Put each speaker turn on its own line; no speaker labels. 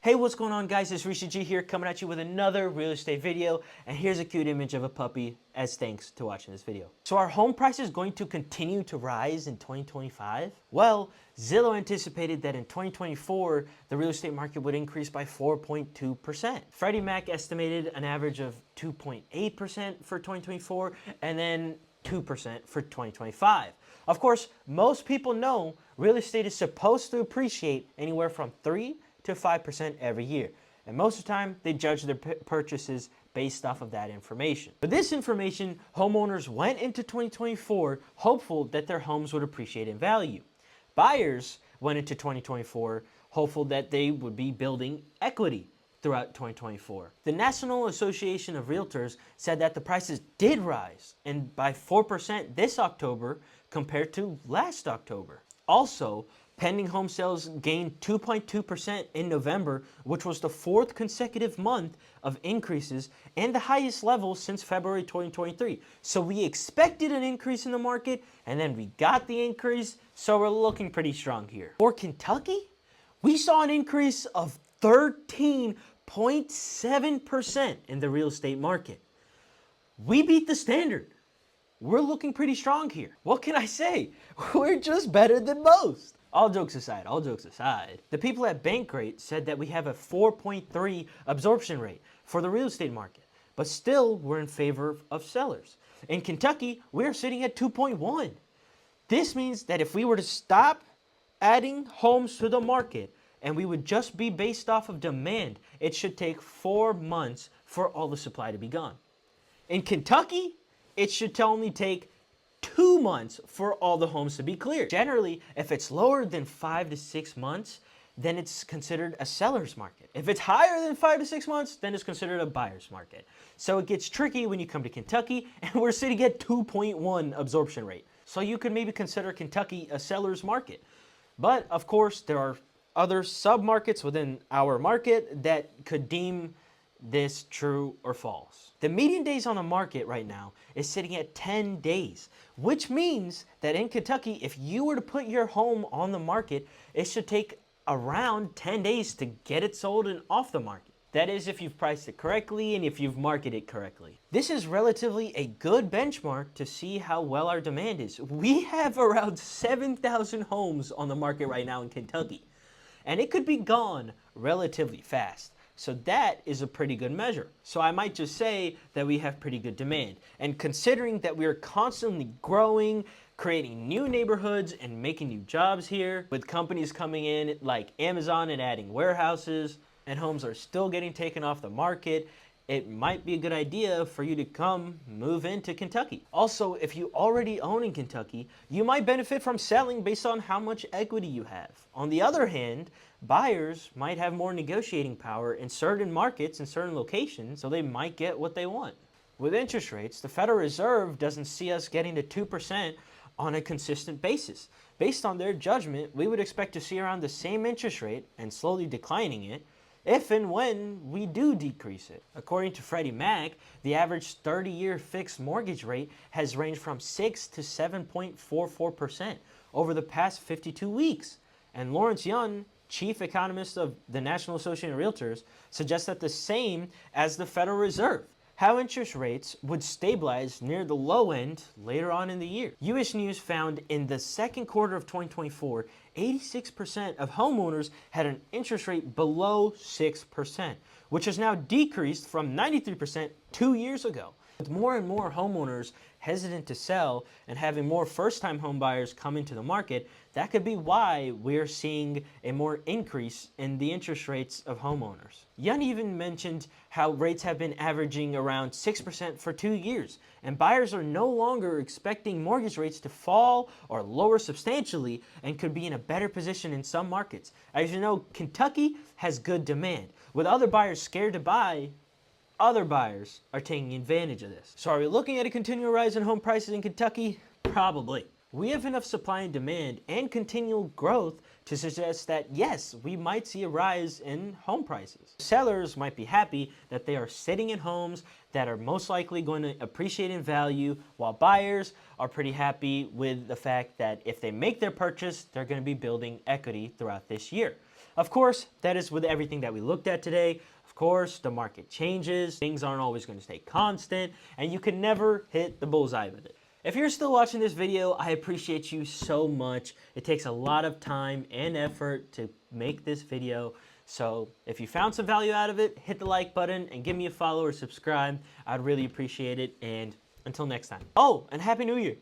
Hey, what's going on, guys? It's Risha G here, coming at you with another real estate video, and here's a cute image of a puppy as thanks to watching this video. So are home prices going to continue to rise in 2025? Well, Zillow anticipated that in 2024, the real estate market would increase by 4.2%. Freddie Mac estimated an average of 2.8% for 2024, and then 2% for 2025. Of course, most people know real estate is supposed to appreciate anywhere from 3 to 5% every year. And most of the time, they judge their purchases based off of that information. With this information, homeowners went into 2024 hopeful that their homes would appreciate in value. Buyers went into 2024 hopeful that they would be building equity throughout 2024. The National Association of Realtors said that the prices did rise, and by 4% this October compared to last October. Also, pending home sales gained 2.2% in November, which was the fourth consecutive month of increases and the highest level since February 2023. So we expected an increase in the market, and then we got the increase, so we're looking pretty strong here. For Kentucky, we saw an increase of 13.7% in the real estate market. We beat the standard. We're looking pretty strong here. What can I say? We're just better than most. All jokes aside, the people at Bankrate said that we have a 4.3 absorption rate for the real estate market, but still we're in favor of sellers. In Kentucky, we're sitting at 2.1. This means that if we were to stop adding homes to the market and we would just be based off of demand, it should take 4 months for all the supply to be gone. In Kentucky, it should only take 2 months for all the homes to be cleared. Generally, if it's lower than 5 to 6 months, then it's considered a seller's market. If it's higher than 5 to 6 months, then it's considered a buyer's market. So it gets tricky when you come to Kentucky, and we're sitting at 2.1 absorption rate. So you could maybe consider Kentucky a seller's market. But of course, there are other sub-markets within our market that could deem this true or false. The median days on the market right now is sitting at 10 days, which means that in Kentucky, if you were to put your home on the market, it should take around 10 days to get it sold and off the market. That is if you've priced it correctly and if you've marketed it correctly. This is relatively a good benchmark to see how well our demand is. We have around 7,000 homes on the market right now in Kentucky, and it could be gone relatively fast. So that is a pretty good measure. So I might just say that we have pretty good demand. And considering that we are constantly growing, creating new neighborhoods and making new jobs here, with companies coming in like Amazon and adding warehouses, and homes are still getting taken off the market, it might be a good idea for you to come move into Kentucky. Also, if you already own in Kentucky, you might benefit from selling based on how much equity you have. On the other hand, buyers might have more negotiating power in certain markets and certain locations, so they might get what they want. With interest rates, the Federal Reserve doesn't see us getting to 2% on a consistent basis. Based on their judgment, we would expect to see around the same interest rate and slowly declining it if and when we do decrease it. According to Freddie Mac, the average 30-year fixed mortgage rate has ranged from 6 to 7.44% over the past 52 weeks. And Lawrence Yun, chief economist of the National Association of Realtors, suggests that the same as the Federal Reserve, how interest rates would stabilize near the low end later on in the year. U.S. News found in the second quarter of 2024, 86% of homeowners had an interest rate below 6%, which has now decreased from 93% 2 years ago. With more and more homeowners hesitant to sell and having more first-time home buyers come into the market, that could be why we're seeing a more increase in the interest rates of homeowners. Yun even mentioned how rates have been averaging around 6% for 2 years, and buyers are no longer expecting mortgage rates to fall or lower substantially and could be in a better position in some markets. As you know, Kentucky has good demand. With other buyers scared to buy, other buyers are taking advantage of this. So are we looking at a continual rise in home prices in Kentucky? Probably. We have enough supply and demand and continual growth to suggest that yes, we might see a rise in home prices. Sellers might be happy that they are sitting in homes that are most likely going to appreciate in value, while buyers are pretty happy with the fact that if they make their purchase, they're going to be building equity throughout this year. Of course, that is with everything that we looked at today. Of course, the market changes, things aren't always going to stay constant, and you can never hit the bullseye with it. If you're still watching this video, I appreciate you so much. It takes a lot of time and effort to make this video. So if you found some value out of it, hit the like button and give me a follow or subscribe. I'd really appreciate it. And until next time. Oh, and Happy New Year.